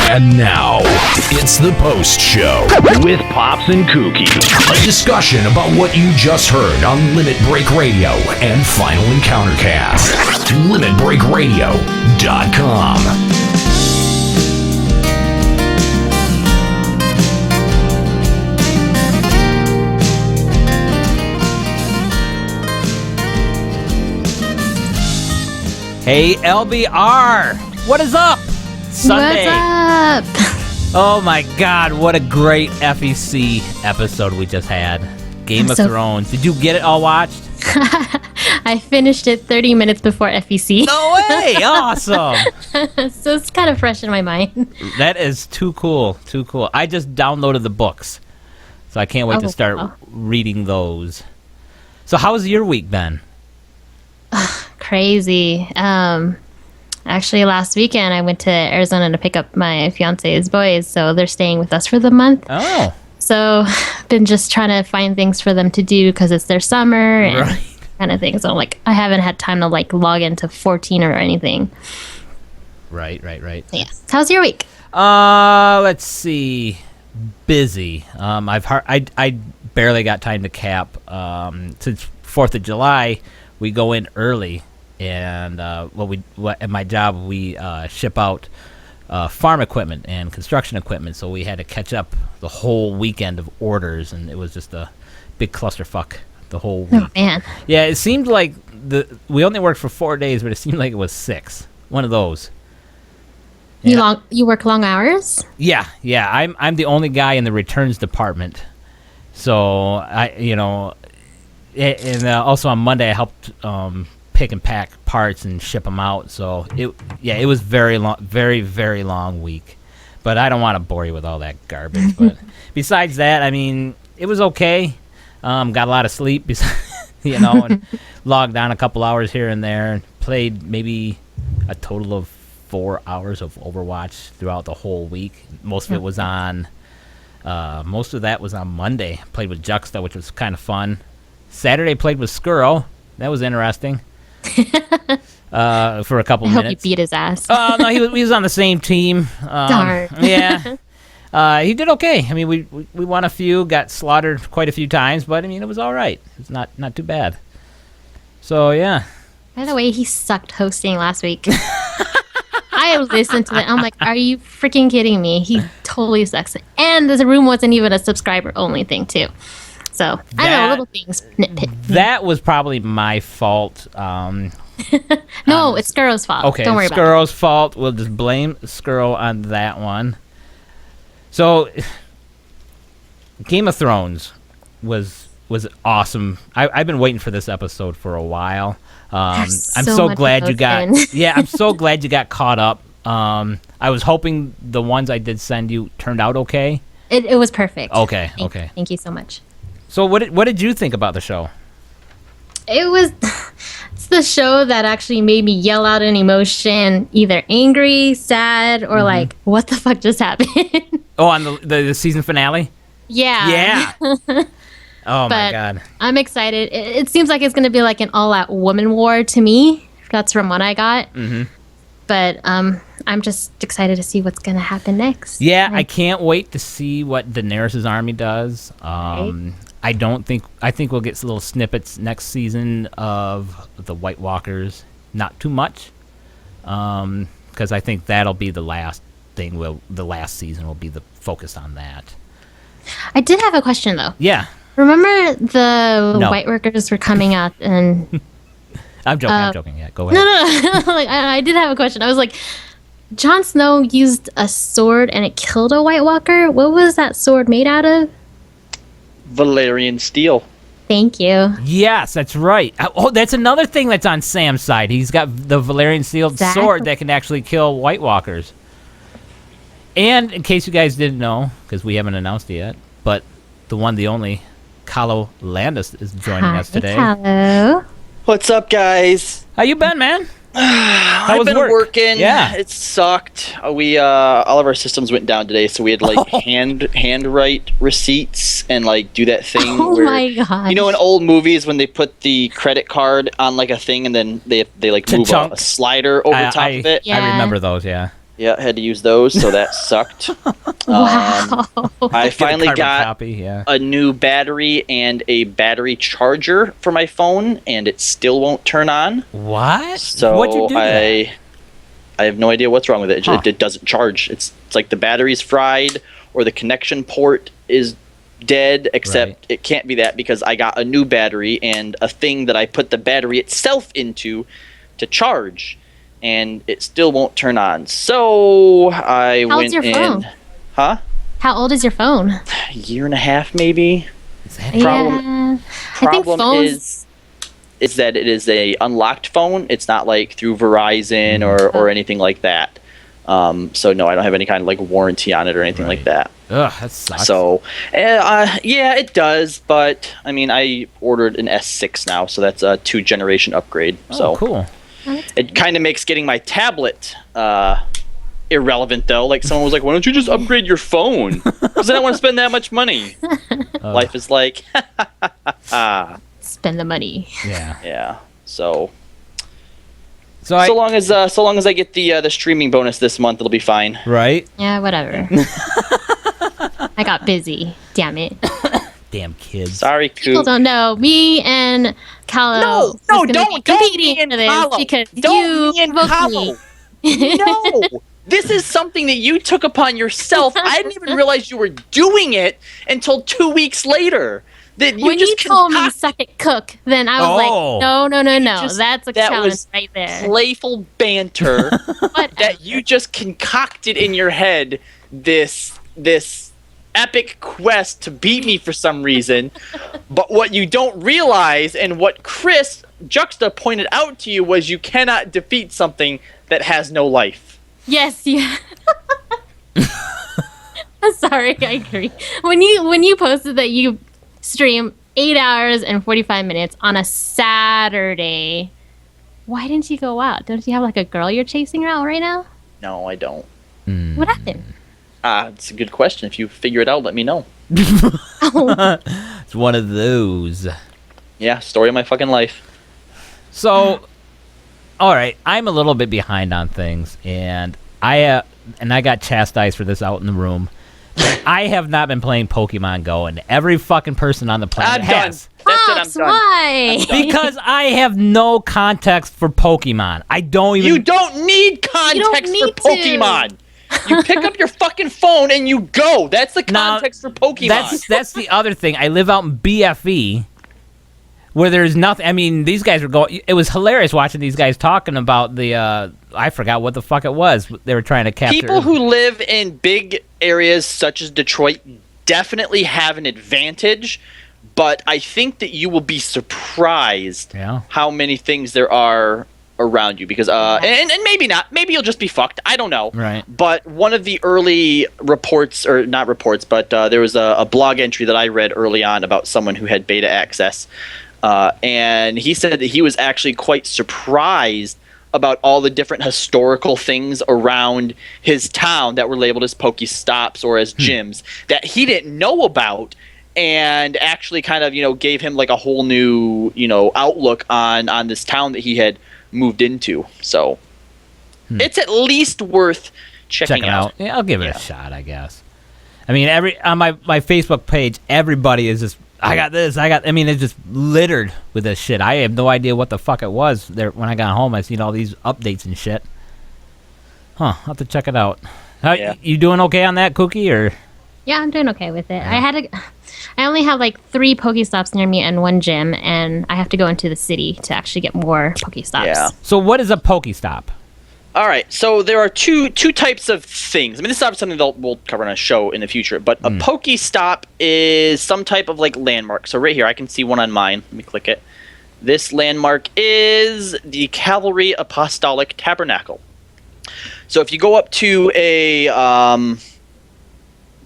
And now, it's the Post Show with Pops and Kooky. A discussion about what you just heard on Limit Break Radio and Final Encountercast. LimitBreakRadio.com. Hey, LBR, what is up? Sunday. What's up? Oh my God, what a great FEC episode we just had. Game of Thrones. Did you get it all watched? I finished it 30 minutes before FEC. No way! Awesome. So it's kind of fresh in my mind. That is too cool. Too cool. I just downloaded the books, so I can't wait to start reading those. So how's your week been? Crazy. Actually, last weekend I went to Arizona to pick up my fiance's boys, so they're staying with us for the month. Oh. So I've been just trying to find things for them to do because it's their summer and kind of thing. So like I haven't had time to like log into 14 or anything. Right. Yes. How's your week? Let's see. Busy. I barely got time to cap. Since 4th of July, we go in early. And at my job, we ship out farm equipment and construction equipment, so we had to catch up the whole weekend of orders, and it was just a big clusterfuck the whole week. Oh, man. Yeah, it seemed like we only worked for 4 days, but it seemed like it was 6. One of those. Yeah. You work long hours? Yeah. I'm the only guy in the returns department, so and also on Monday I helped pick and pack parts and ship them out. So it was very long, very, very long week. But I don't want to bore you with all that garbage. But besides that, I mean, it was okay. Got a lot of sleep, and logged on a couple hours here and there. Played maybe a total of 4 hours of Overwatch throughout the whole week. Most of it was on. Most of that was on Monday. Played with Juxta, which was kind of fun. Saturday played with Skuro. That was interesting. For a couple minutes. I hope you beat his ass. Oh, no, he was on the same team. Darn. Yeah. He did okay. I mean, we won a few, got slaughtered quite a few times, but I mean, it was all right. It's not too bad. So, yeah. By the way, he sucked hosting last week. I listened to it. I'm like, are you freaking kidding me? He totally sucks. And the room wasn't even a subscriber-only thing, too. So, I know, little things, nitpick. That was probably my fault. No, it's Skuro's fault. Okay, don't worry about it. Skuro's fault. We'll just blame Skuro on that one. So, Game of Thrones was awesome. I've been waiting for this episode for a while. I'm so glad you got. Yeah, I'm so glad you got caught up. I was hoping the ones I did send you turned out okay. It was perfect. Okay. Thank you so much. So what did you think about the show? It's the show that actually made me yell out in emotion, either angry, sad, or like, what the fuck just happened? Oh, on the season finale? Yeah. Oh my God. I'm excited. It seems like it's going to be like an all-out woman war to me. That's from what I got. Mm-hmm. But I'm just excited to see what's going to happen next. Yeah, I can't wait to see what Daenerys' army does. Right. I think we'll get little snippets next season of the White Walkers. Not too much, because I think that'll be the last thing. The last season will be the focus on that. I did have a question though. Yeah. Remember the White Workers were coming out and. I'm joking. Yeah, go ahead. No. Like, I did have a question. I was like, Jon Snow used a sword and it killed a White Walker. What was that sword made out of? Valyrian steel. Thank you. Yes, that's right. Oh, that's another thing that's on Sam's side. He's got the Valyrian steel sword that can actually kill White Walkers. And in case you guys didn't know, because we haven't announced it yet, but the one, the only, Kallo Landis is joining us today. Hello. What's up, guys? How you been, man? I've been working. Yeah. It sucked. We all of our systems went down today, so we had to hand write receipts and do that thing where my God. In old movies when they put the credit card on a thing and then they move a slider over top of it. Yeah. I remember those, yeah. Yeah, I had to use those, so that sucked. Wow. I finally Carbon got copy, yeah. a new battery and a battery charger for my phone, and it still won't turn on. What? So What'd you do to that? I have no idea what's wrong with it. Huh. It doesn't charge. It's like the battery's fried or the connection port is dead, except Right. it can't be that because I got a new battery and a thing that I put the battery itself into to charge, and it still won't turn on. So I How went old's your in. phone? Huh? How old is your phone? A year and a half, maybe. Is that Problem- Yeah. I think Problem phones. is that it is a unlocked phone. It's not like through Verizon or anything like that. So no, I don't have any kind of like warranty on it or anything like Right. that. Ugh, that sucks. So, yeah, it does. But I mean, I ordered an S6 now, so that's a 2-generation upgrade. oh, So cool. it kind of makes getting my tablet irrelevant, though. Like someone was like, "Why don't you just upgrade your phone?" Because I don't want to spend that much money. Life is like, Spend the money. Yeah. yeah. So So I so long as I get the streaming bonus this month, it'll be fine. right. Yeah, whatever. I got busy. Damn it. Damn kids. Sorry, People Coop. don't know. Me and Kallo. No, is gonna don't be me competing and for this Kallo. because Don't me you and provoked Kallo. me. No, this is something that you took upon yourself. I didn't even realize you were doing it until 2 weeks later. That you When just you told me concoct- suck it cook, then I was Oh. like, no. just- That's a that challenge was right there. playful banter Whatever. that you just concocted in your head. This epic quest to beat me for some reason. But what you don't realize, and what Chris Juxta pointed out to you, was you cannot defeat something that has no life. Yes, yeah. I'm sorry, I agree. When you posted that you stream 8 hours and 45 minutes on a Saturday, why didn't you go out? Don't you have like a girl you're chasing out right now? No, I don't. What happened? It's a good question. If you figure it out, let me know. It's one of those. Yeah, story of my fucking life. So, all right, I'm a little bit behind on things, and I got chastised for this out in the room. I have not been playing Pokemon Go, and every fucking person on the planet I'm done. has. That's it. I'm Pops, done. why? Because I have no context for Pokemon. I don't even. You don't need context need for Pokemon. You pick up your fucking phone and you go. That's the Now, context for Pokemon. That's the other thing. I live out in BFE, where there's nothing. I mean, these guys were going. It was hilarious watching these guys talking about the. I forgot what the fuck it was. They were trying to capture. People who live in big areas such as Detroit definitely have an advantage, but I think that you will be surprised Yeah. how many things there are around you because and maybe not, maybe you'll just be fucked, I don't know. Right. But one of the early reports, or not reports, but there was a blog entry that I read early on about someone who had beta access, and he said that he was actually quite surprised about all the different historical things around his town that were labeled as Pokestops or as gyms that he didn't know about, and actually kind of gave him like a whole new outlook on this town that he had moved into. So it's at least worth checking out. Yeah, I'll give it a shot, I guess. I mean, on my Facebook page, everybody is just, I got this, I mean, it's just littered with this shit. I have no idea what the fuck it was. There, when I got home, I seen all these updates and shit. I'll have to check it out. Yeah. You doing okay on that, Kooky, or? Yeah, I'm doing okay with it. I only have like 3 Pokestops near me and 1 gym, and I have to go into the city to actually get more Pokestops. Yeah. So what is a Pokestop? All right, so there are two types of things. I mean, this is obviously something we'll cover on a show in the future, but a Pokestop is some type of like landmark. So right here, I can see one on mine. Let me click it. This landmark is the Cavalry Apostolic Tabernacle. So if you go up to a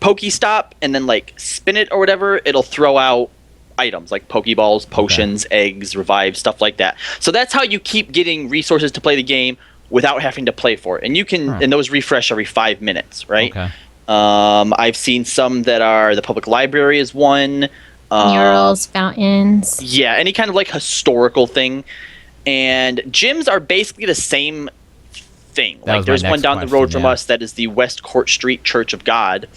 Pokestop and then like spin it or whatever, it'll throw out items like Pokeballs, potions, eggs, revives, stuff like that. So that's how you keep getting resources to play the game without having to play for it. And you can, and those refresh every 5 minutes, right? Okay. I've seen some that are, the public library is one. Murals, fountains. Yeah, any kind of like historical thing. And gyms are basically the same thing. That was my there's one next down the road question, from us that is the West Court Street Church of God,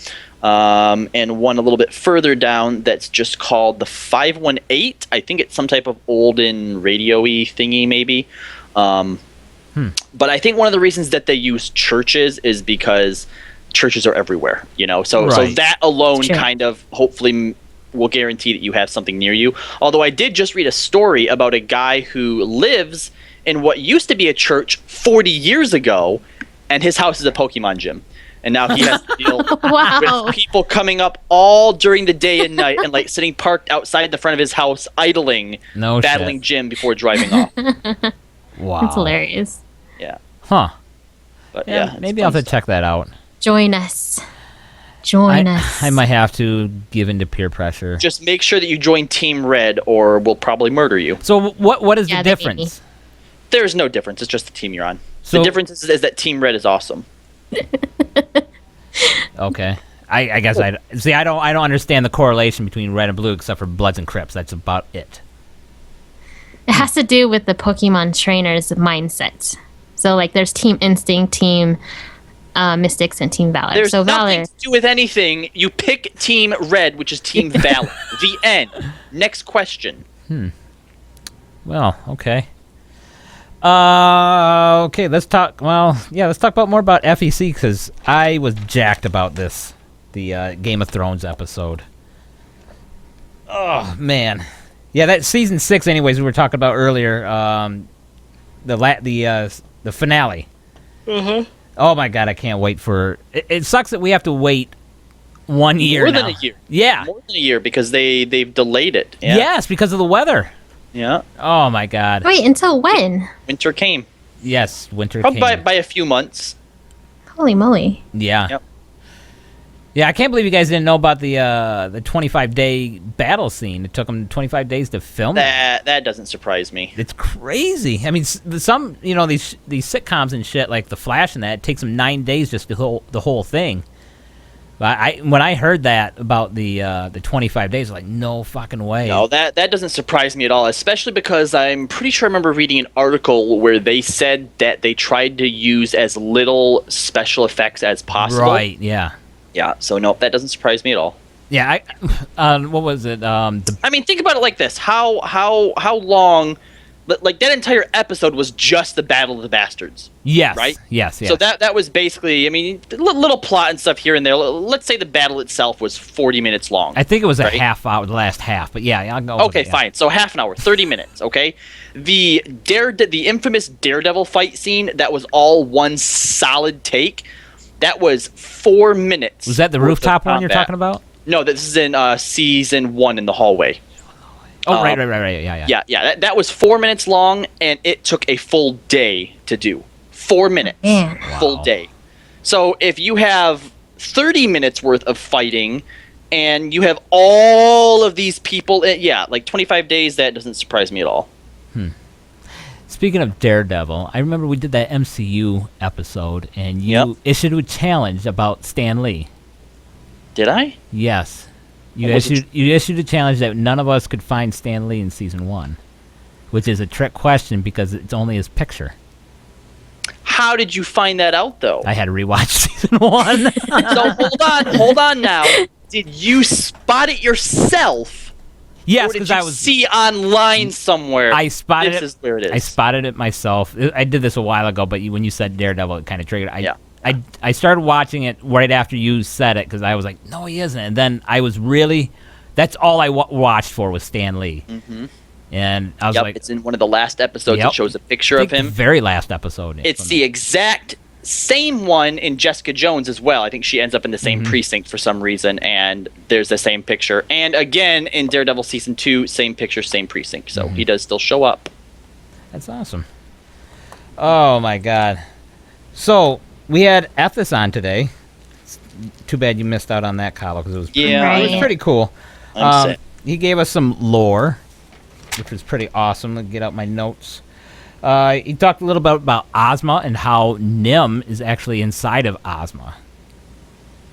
and one a little bit further down that's just called the 518. I think it's some type of olden radio-y thingy, maybe. But I think one of the reasons that they use churches is because churches are everywhere, So Right. that alone Sure. kind of hopefully will guarantee that you have something near you. Although I did just read a story about a guy who lives in what used to be a church 40 years ago, and his house is a Pokemon gym. And now he has to deal Wow. with people coming up all during the day and night and like sitting parked outside the front of his house, idling, No battling shit. gym before driving off. Wow. That's hilarious. Yeah. Huh. But Yeah, it's maybe I'll fun have to check that out. Join us. Join us. I might have to give in to peer pressure. Just make sure that you join Team Red or we'll probably murder you. So what is Yeah, the they hate me. difference? There's no difference. It's just the team you're on. So- the difference is that Team Red is awesome. Okay. I guess I see. I don't understand the correlation between red and blue except for Bloods and Crips. That's about it. It has to do with the Pokemon trainers' mindset. So, like, there's Team Instinct, Team Mystics, and Team Valor. There's so, nothing Valor. to do with anything. You pick Team Red, which is Team Valor. The end. Next question. Well, okay. Okay, let's talk. Well, yeah, let's talk about more about FEC because I was jacked about this, the Game of Thrones episode. Oh man, yeah, that season 6. Anyways, we were talking about earlier. The finale. Oh my god, I can't wait for. It sucks that we have to wait 1 year. More now. than a year. Yeah. More than a year because they've delayed it. Yeah. Yes, because of the weather. Yeah. Oh my god. Wait, until when? Winter came. Yes, winter Probably came. by a few months. Holy moly. Yeah. Yep. Yeah, I can't believe you guys didn't know about the 25-day battle scene. It took them 25 days to film it. That doesn't surprise me. It's crazy. I mean, some these sitcoms and shit like The Flash and that, it takes them 9 days just to the whole thing. But when I heard that about the 25 days, I was like, no fucking way. No, that doesn't surprise me at all, especially because I'm pretty sure I remember reading an article where they said that they tried to use as little special effects as possible. Right? Yeah. Yeah, so no, that doesn't surprise me at all. Yeah. What was it? I mean, think about it like this: how long? Like that entire episode was just the Battle of the Bastards. Yes. Right? Yes. So that was basically, I mean, little plot and stuff here and there. Let's say the battle itself was 40 minutes long. I think it was a right? half hour, the last half. But yeah, I'll go. Okay, with it, yeah. fine. So half an hour, 30 minutes. Okay, the infamous Daredevil fight scene that was all one solid take. That was 4 minutes. Was that the worth of rooftop one you're combat. talking about? No, this is in season 1 in the hallway. Oh, right. Yeah. Yeah. That was 4 minutes long, and it took a full day to do. 4 minutes, Man. full day. So if you have 30 minutes worth of fighting, and you have all of these people, like 25 days, that doesn't surprise me at all. Speaking of Daredevil, I remember we did that MCU episode, and you Yep. issued a challenge about Stan Lee. Did I? Yes, you What was the you issued a challenge that none of us could find Stan Lee in season 1, which is a trick question because it's only his picture. How did you find that out, though? I had to rewatch season 1. So hold on now. Did you spot it yourself? Yes, or did because you I was. see online somewhere? I spotted this it. is where it is. I spotted it myself. I did this a while ago, but when you said Daredevil, it kind of triggered. I started watching it right after you said it because I was like, no, he isn't. And then I was really, that's all I watched for was Stan Lee. Mm-hmm. And I was like, it's in one of the last episodes. Yep. It shows a picture I of think him. the very last episode. It's the exact same one in Jessica Jones as well. I think she ends up in the same precinct for some reason, and there's the same picture. And again, in Daredevil Season 2, same picture, same precinct. So he does still show up. That's awesome. Oh, my God. So, we had Ethis on today. It's too bad you missed out on that, Kallo, because it was pretty, Yeah. it was pretty cool. I'm sad. He gave us some lore, which was pretty awesome. Let me get out my notes. He talked a little bit about Ozma and how Nim is actually inside of Ozma.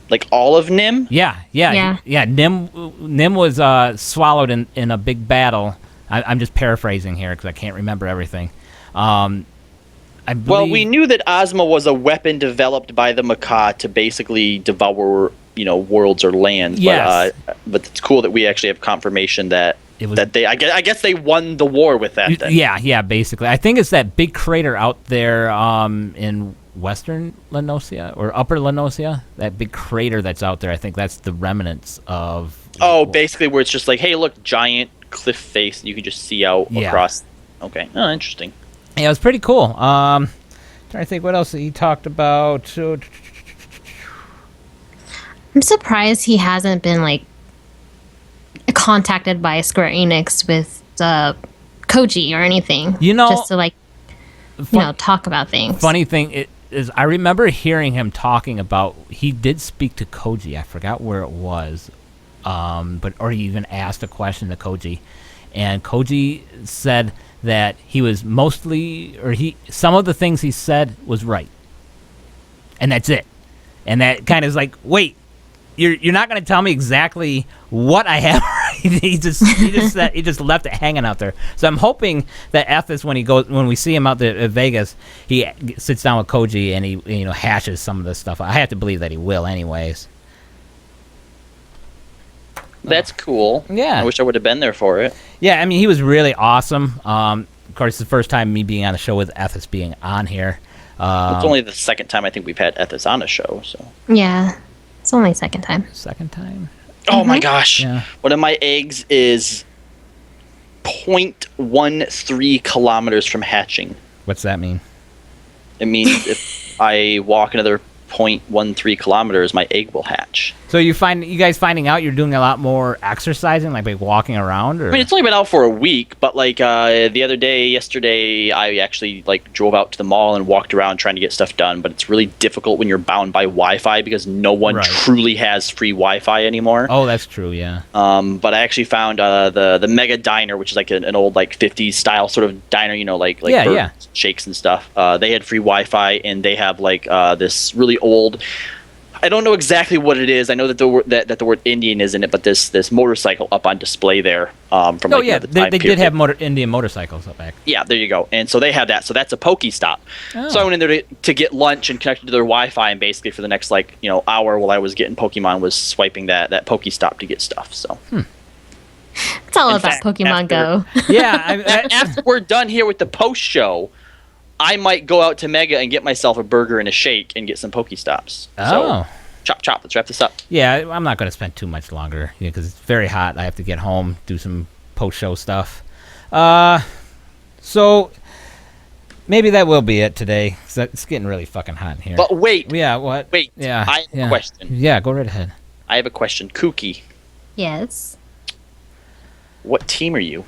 Like all of Nim? Yeah. Nim was swallowed in a big battle. I'm just paraphrasing here because I can't remember everything. I I believe, Well, we knew that Ozma was a weapon developed by the Macaw to basically devour, worlds or lands. Yes. But it's cool that we actually have confirmation that I guess they won the war with that. Then. Yeah, basically. I think it's that big crater out there in western Lenosia or upper Lenosia. That big crater that's out there. I think that's the remnants of. Oh, basically where it's just like, hey, look, giant cliff face. You can just see out across. Okay. Oh, interesting. Yeah, it was pretty cool. Trying to think what else he talked about. I'm surprised he hasn't been like contacted by Square Enix with Koji or anything. Just to like, talk about things. Funny thing is, I remember hearing him talking about. He did speak to Koji. I forgot where it was, or he even asked a question to Koji, and Koji said that he was some of the things he said was right, and that's it. And that kind of is like, wait. You're not going to tell me exactly what I have. he just left it hanging out there. So I'm hoping that Ethos, when we see him out there at Vegas, he sits down with Koji and he hashes some of this stuff. I have to believe that he will, anyways. That's cool. Yeah, I wish I would have been there for it. Yeah, I mean he was really awesome. Of course, it's the first time me being on a show with Ethos being on here. It's only the second time I think we've had Ethos on a show. So yeah. It's only second time. Second time? Oh my gosh. Yeah. One of my eggs is 0.13 kilometers from hatching. What's that mean? It means if I walk another 0.13 kilometers, my egg will hatch. So you guys finding out you're doing a lot more exercising, like walking around? Or? I mean, it's only been out for a week, but like the other day, yesterday, I actually like drove out to the mall and walked around trying to get stuff done. But it's really difficult when you're bound by Wi-Fi because no one truly has free Wi-Fi anymore. Oh, that's true, yeah. But I actually found the Mega Diner, which is like an old like 50s style sort of diner, shakes and stuff. They had free Wi-Fi, and they have like this really old. I don't know exactly what it is. I know that the word Indian is in it, but this motorcycle up on display there. They did have Indian motorcycles up back. Yeah, there you go. And so they have that. So that's a Pokestop. Oh. So I went in there to get lunch and connected to their Wi-Fi, and basically for the next hour while I was getting Pokemon was swiping that Pokestop to get stuff. So. It's all about Pokemon Go. Yeah. After we're done here with the post show, I might go out to Mega and get myself a burger and a shake and get some Pokestops. So, chop. Let's wrap this up. Yeah, I'm not going to spend too much longer because it's very hot. I have to get home, do some post-show stuff. So maybe that will be it today. It's getting really fucking hot in here. But wait. Yeah, what? Wait. Yeah. I have a question. Yeah, go right ahead. I have a question. Kooky. Yes. What team are you?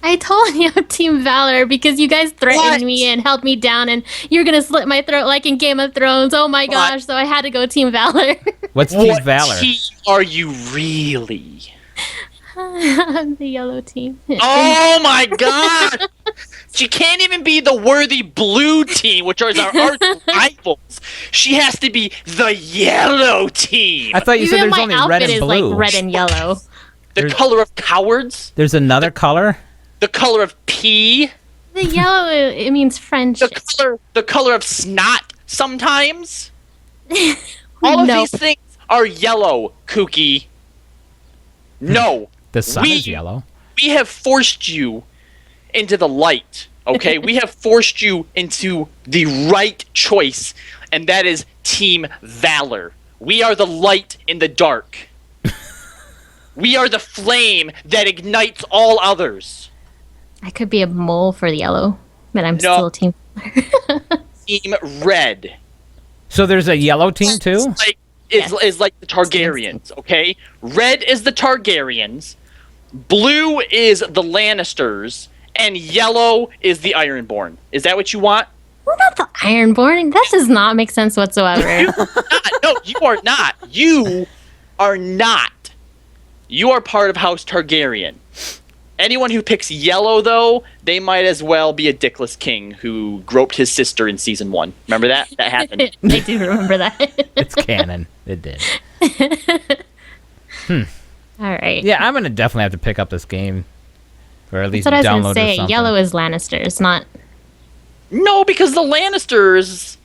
I told you Team Valor because you guys threatened me and held me down, and you're gonna slit my throat like in Game of Thrones. Oh my gosh! So I had to go Team Valor. What's Team Valor? What team are you really? I'm the yellow team. Oh my god! She can't even be the worthy blue team, which are our arch rivals. She has to be the yellow team. I thought you said there's only red and blue. My outfit is like red and yellow. The color of cowards. There's another color. The color of pee. The yellow, it means friendship. The color of snot sometimes. All of these things are yellow, Kooky. No. The sun is yellow. We have forced you into the light, okay? We have forced you into the right choice, and that is Team Valor. We are the light in the dark. We are the flame that ignites all others. I could be a mole for the yellow, but I'm still Team Team Red. So there's a yellow team too? Is like the Targaryens, okay? Red is the Targaryens, blue is the Lannisters, and yellow is the Ironborn. Is that what you want? We're not the Ironborn. That does not make sense whatsoever. No, you are not. You are not. You are part of House Targaryen. Anyone who picks yellow, though, they might as well be a dickless king who groped his sister in season 1. Remember that? That happened. I do remember that. It's canon. It did. All right. Yeah, I'm going to definitely have to pick up this game. Or at least That's what I download was going to say. something. Yellow is Lannisters, not No, because the Lannisters,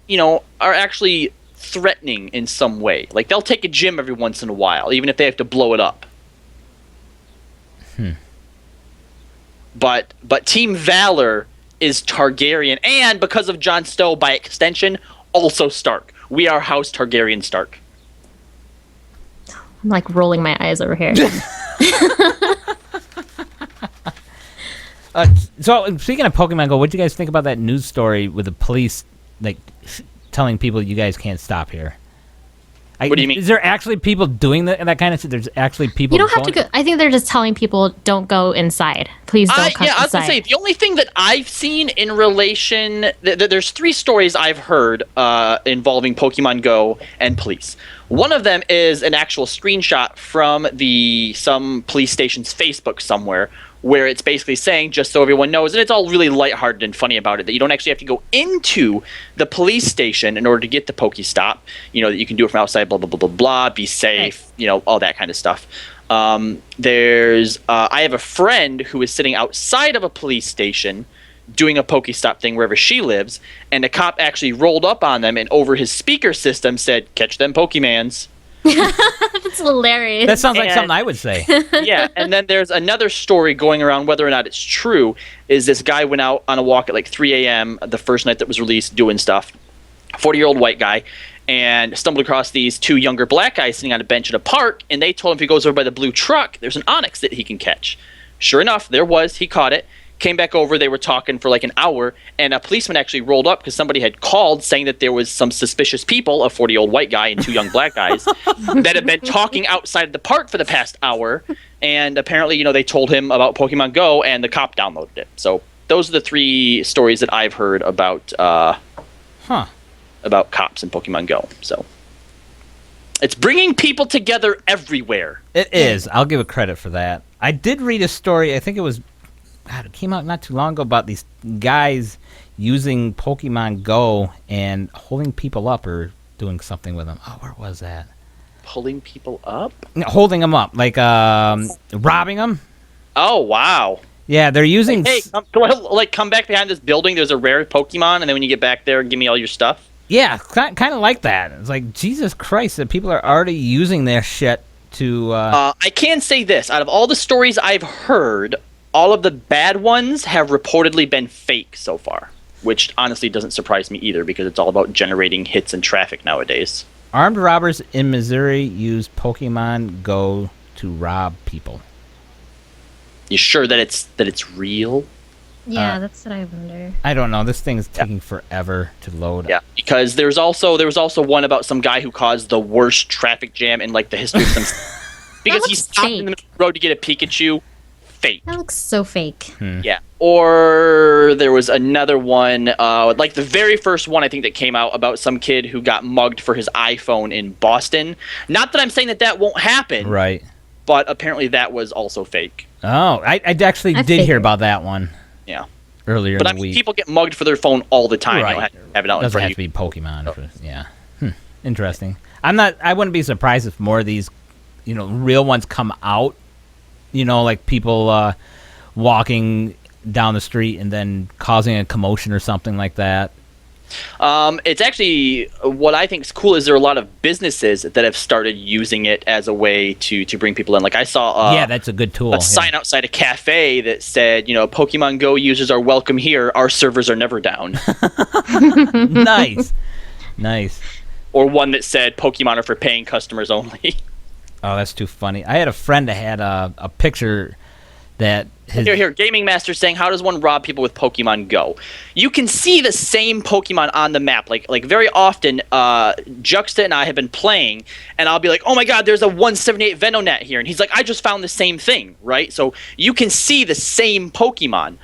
are actually threatening in some way. Like, they'll take a gym every once in a while, even if they have to blow it up. But Team Valor is Targaryen, and because of Jon Snow, by extension, also Stark. We are House Targaryen Stark. I'm like rolling my eyes over here. So speaking of Pokemon Go, what do you guys think about that news story with the police like telling people you guys can't stop here? What do you mean? Is there actually people doing that kind of shit? There's actually people. You don't have to go. I think they're just telling people don't go inside. Please don't come inside. I was gonna say the only thing that I've seen in relation, there's 3 stories I've heard involving Pokemon Go and police. One of them is an actual screenshot from some police station's Facebook somewhere, where it's basically saying, just so everyone knows, and it's all really lighthearted and funny about it, that you don't actually have to go into the police station in order to get the Pokestop. That you can do it from outside, blah, blah, blah, blah, blah, be safe, all that kind of stuff. I have a friend who is sitting outside of a police station doing a Pokestop thing wherever she lives, and a cop actually rolled up on them and over his speaker system said, "Catch them Pokemans." That's hilarious. That sounds like something I would say. Yeah, and then there's another story going around, whether or not it's true, is this guy went out on a walk at like 3 a.m. the first night that was released doing stuff, 40-year-old white guy, and stumbled across these 2 younger black guys sitting on a bench at a park, and they told him if he goes over by the blue truck, there's an onyx that he can catch. Sure enough, there was. He caught it. Came back over, they were talking for like an hour, and a policeman actually rolled up because somebody had called saying that there was some suspicious people, a 40-year-old white guy and 2 young black guys, that had been talking outside of the park for the past hour, and apparently, they told him about Pokemon Go, and the cop downloaded it. So those are the 3 stories that I've heard about cops and Pokemon Go. So it's bringing people together everywhere. It is. I'll give it credit for that. I did read a story, I think it was... God, it came out not too long ago about these guys using Pokemon Go and holding people up or doing something with them. Oh, where was that? Pulling people up? No, holding them up, like robbing them. Oh, wow. Yeah, they're using... Hey, come back behind this building. There's a rare Pokemon, and then when you get back there, give me all your stuff. Yeah, kind of like that. It's like, Jesus Christ, that people are already using their shit to... I can say this. Out of all the stories I've heard... all of the bad ones have reportedly been fake so far, which honestly doesn't surprise me either because it's all about generating hits and traffic nowadays. Armed robbers in Missouri use Pokemon Go to rob people. You sure that it's real? Yeah, that's what I wonder. I don't know. This thing is taking forever to load. Yeah, because there was also one about some guy who caused the worst traffic jam in like the history of some because he stopped in the middle of the road to get a Pikachu. Fake. That looks so fake. Yeah. Or there was another one, like the very first one I think that came out about some kid who got mugged for his iPhone in Boston. Not that I'm saying that won't happen. Right. But apparently that was also fake. Oh, I actually did hear about that one. Yeah. Earlier in the week. People get mugged for their phone all the time. Right. You don't have it out in Doesn't front have of to you. be Pokemon. Yeah. Interesting. I wouldn't be surprised if more of these, real ones come out. Like people walking down the street and then causing a commotion or something like that. It's actually, what I think is cool is there are a lot of businesses that have started using it as a way to bring people in. Like I saw that's a good tool. A sign outside a cafe that said, Pokemon Go users are welcome here. Our servers are never down. Nice. Or one that said Pokemon are for paying customers only. Oh, that's too funny. I had a friend that had a picture that... Here, Gaming Master saying, how does one rob people with Pokemon Go? You can see the same Pokemon on the map. Like very often, Juxta and I have been playing, and I'll be like, oh my god, there's a 178 Venonat here. And he's like, I just found the same thing, right? So you can see the same Pokemon.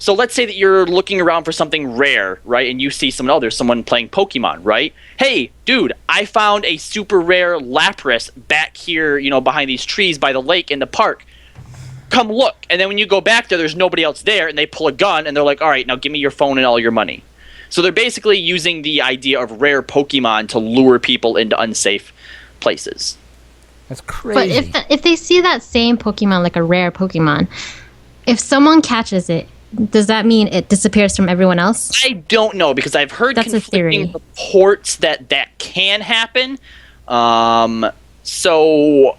So let's say that you're looking around for something rare, right? And you see there's someone playing Pokemon, right? Hey, dude, I found a super rare Lapras back here, behind these trees by the lake in the park. Come look. And then when you go back there's nobody else there, and they pull a gun, and they're like, all right, now give me your phone and all your money. So they're basically using the idea of rare Pokemon to lure people into unsafe places. That's crazy. But if they see that same Pokemon, like a rare Pokemon, if someone catches it does that mean it disappears from everyone else? I don't know, because I've heard That's a conflicting theory. reports that can happen. So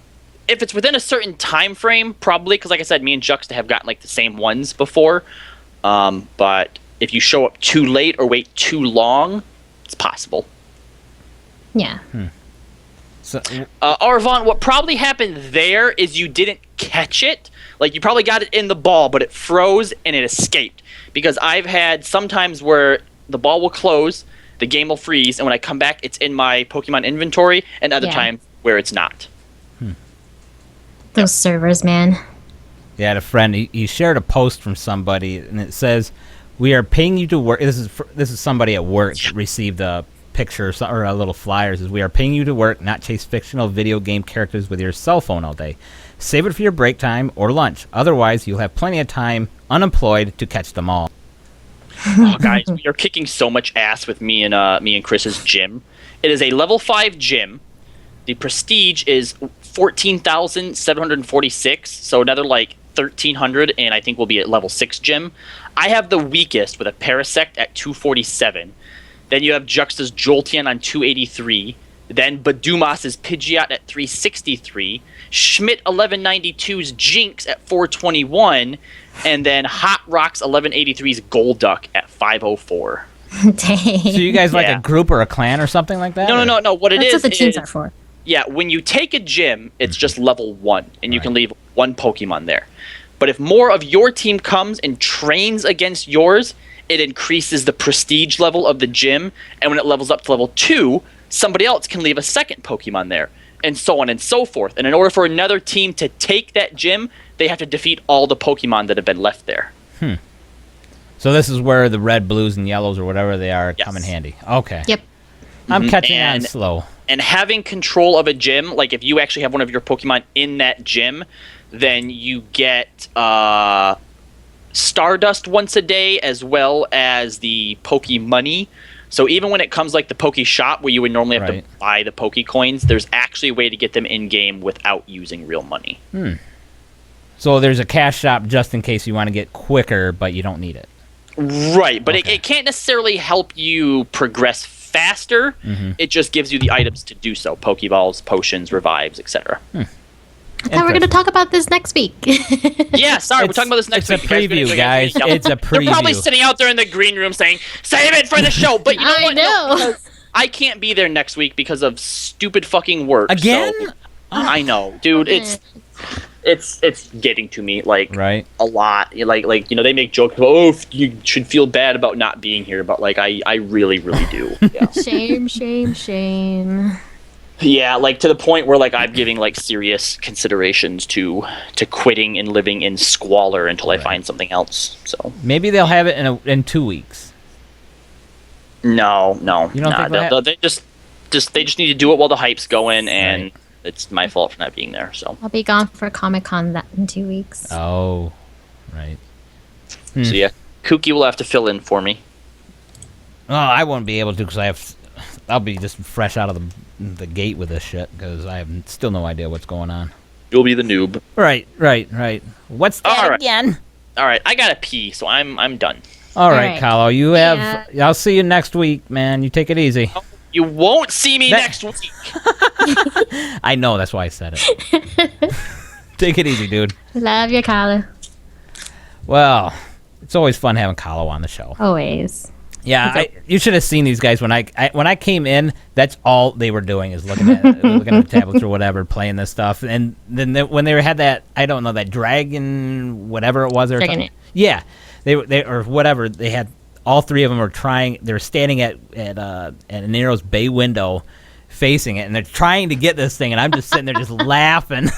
if it's within a certain time frame, probably, because like I said, me and Juxta have gotten like the same ones before. But if you show up too late or wait too long, it's possible. Yeah. So, Arvon, what probably happened there is you didn't catch it. Like, you probably got it in the ball, but it froze and it escaped. Because I've had sometimes where the ball will close, the game will freeze, and when I come back, it's in my Pokemon inventory, and other times where it's not. Those servers, man. yeah, I had a friend. He shared a post from somebody, and it says, "We are paying you to work." This is somebody at work received a picture or a little flyer. It says, "We are paying you to work, not chase fictional video game characters with your cell phone all day. Save it for your break time or lunch. Otherwise, you'll have plenty of time unemployed to catch them all." Oh, guys, we are kicking so much ass with me and Chris's gym. It is a level 5 gym. The prestige is 14,746, so another like 1,300, and I think we'll be at level 6 gym. I have the weakest with a Parasect at 247. Then you have Juxta's Jolteon on 283. Then Badumas's Pidgeot at 363. Schmidt 1192's Jinx at 421. And then Hot Rocks 1183's Golduck at 504. Dang. So you guys like Yeah. a group or a clan or something like that? No. What it That's is what the teams is, are for. yeah, when you take a gym, it's just level 1, and you can leave one Pokemon there. But if more of your team comes and trains against yours, it increases the prestige level of the gym, and when it levels up to level 2, somebody else can leave a second Pokemon there, and so on and so forth. And in order for another team to take that gym, they have to defeat all the Pokemon that have been left there. So this is where the red, blues, and yellows or whatever they are come in handy. Okay. Yep. I'm catching on And- slow. And having control of a gym, like if you actually have one of your Pokemon in that gym, then you get Stardust once a day, as well as the Poke Money. So even when it comes like the Poke Shop, where you would normally have to buy the Poke Coins, there's actually a way to get them in game without using real money. So there's a cash shop just in case you want to get quicker, but you don't need it. Right, but it can't necessarily help you progress faster. It just gives you the items to do so: Pokeballs, potions, revives, etc. I thought we were going to talk about this next week. Yeah, sorry, we're talking about this next It's week. a preview, guys. It's a preview. They're probably sitting out there in the green room saying, "Save it for the show." But you know I what? No, know. because I can't be there next week because of stupid fucking work. Again? So, I know, dude. It's getting to me like Right. a lot. Like they make jokes about, oh, you should feel bad about not being here, but like I really do. Yeah. Shame, shame, shame. Yeah, like to the point where like I'm giving like serious considerations to quitting and living in squalor until I find something else. So Maybe they'll have it in 2 weeks. no, You don't think they'll they just need to do it while the hype's going, and it's my fault for not being there. So I'll be gone for Comic-Con in 2 weeks. Oh, right. so yeah, Kooky will have to fill in for me. Oh, I won't be able to because I'll be just fresh out of the gate with this shit because I have still no idea what's going on. You'll be the noob. Right. What's that All right. again? All right, I gotta pee, so I'm done. All right, right. Kallo, you have. I'll see you next week, man. You take it easy. You won't see me next week. I know, that's why I said it. Take it easy, dude. Love your Kallo. Well, it's always fun having Kallo on the show. Always. Yeah, you should have seen these guys when I came in. That's all they were doing is looking at the tablets or whatever, playing this stuff. And then when they had that, I don't know, that dragon, whatever it was, or Dragon something. it. Yeah, they or whatever. They had all three of them were trying. They were standing at Nero's bay window, facing it, and they're trying to get this thing. And I'm just sitting there just laughing.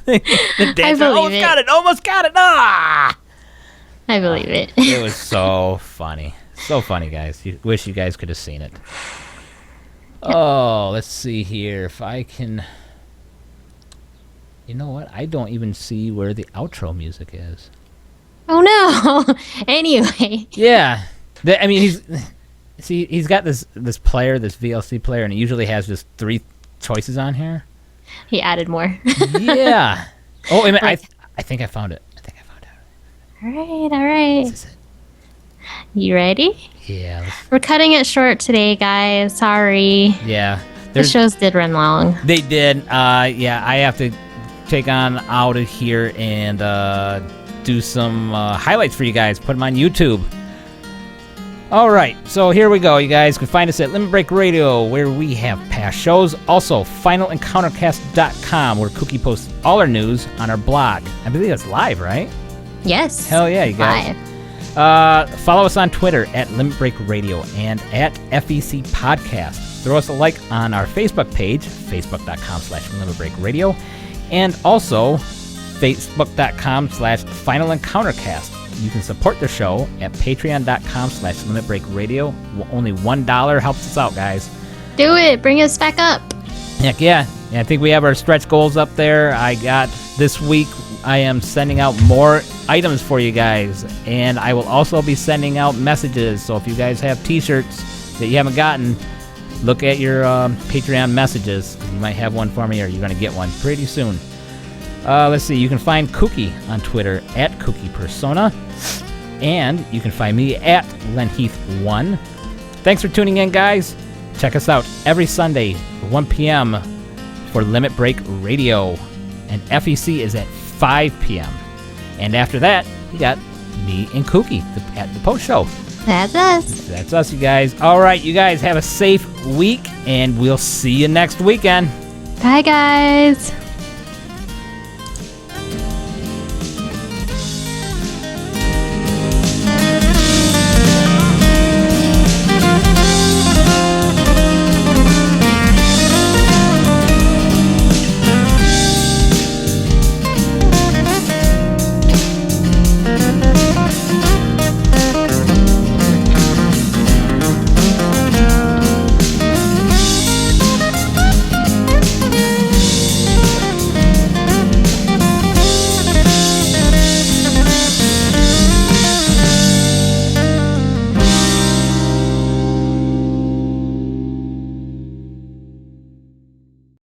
The dancer, believe almost got it. Ah! I believe it. It was so funny. So funny, guys. Wish you guys could have seen it. Oh, let's see here. If I can... You know what? I don't even see where the outro music is. Oh no. Anyway. Yeah. He's got this player, this VLC player, and it usually has just 3 choices on here. He added more. Yeah. Oh, wait a minute. Like- I think I found it. All right. You ready? Yeah. We're cutting it short today, guys. Sorry. Yeah. The shows did run long. They did. Yeah, I have to take on out of here and do some highlights for you guys. Put them on YouTube. All right, so here we go, you guys. You can find us at Limit Break Radio, where we have past shows. Also, finalencountercast.com, where Kooky posts all our news on our blog. I believe it's live, right? Yes. Hell yeah, you guys. Live. Follow us on Twitter at Limit Break Radio and at FEC Podcast. Throw us a like on our Facebook page, facebook.com/Limit Break Radio, and also facebook.com/Final Encountercast. You can support the show at patreon.com/Limit Break Radio. Only $1 helps us out, guys. Do it. Bring us back up. Heck yeah. I think we have our stretch goals up there. I got this week, I am sending out more items for you guys. And I will also be sending out messages. So if you guys have t-shirts that you haven't gotten, look at your Patreon messages. You might have one for me, or you're going to get one pretty soon. Let's see. You can find Kooky on Twitter at Kooky Persona. And you can find me at LenHeath1. Thanks for tuning in, guys. Check us out every Sunday at 1 p.m. for Limit Break Radio. And FEC is at 5 p.m. And after that, you got me and Kooky at the post show. That's us. That's us, you guys. All right, you guys have a safe week, and we'll see you next weekend. Bye, guys.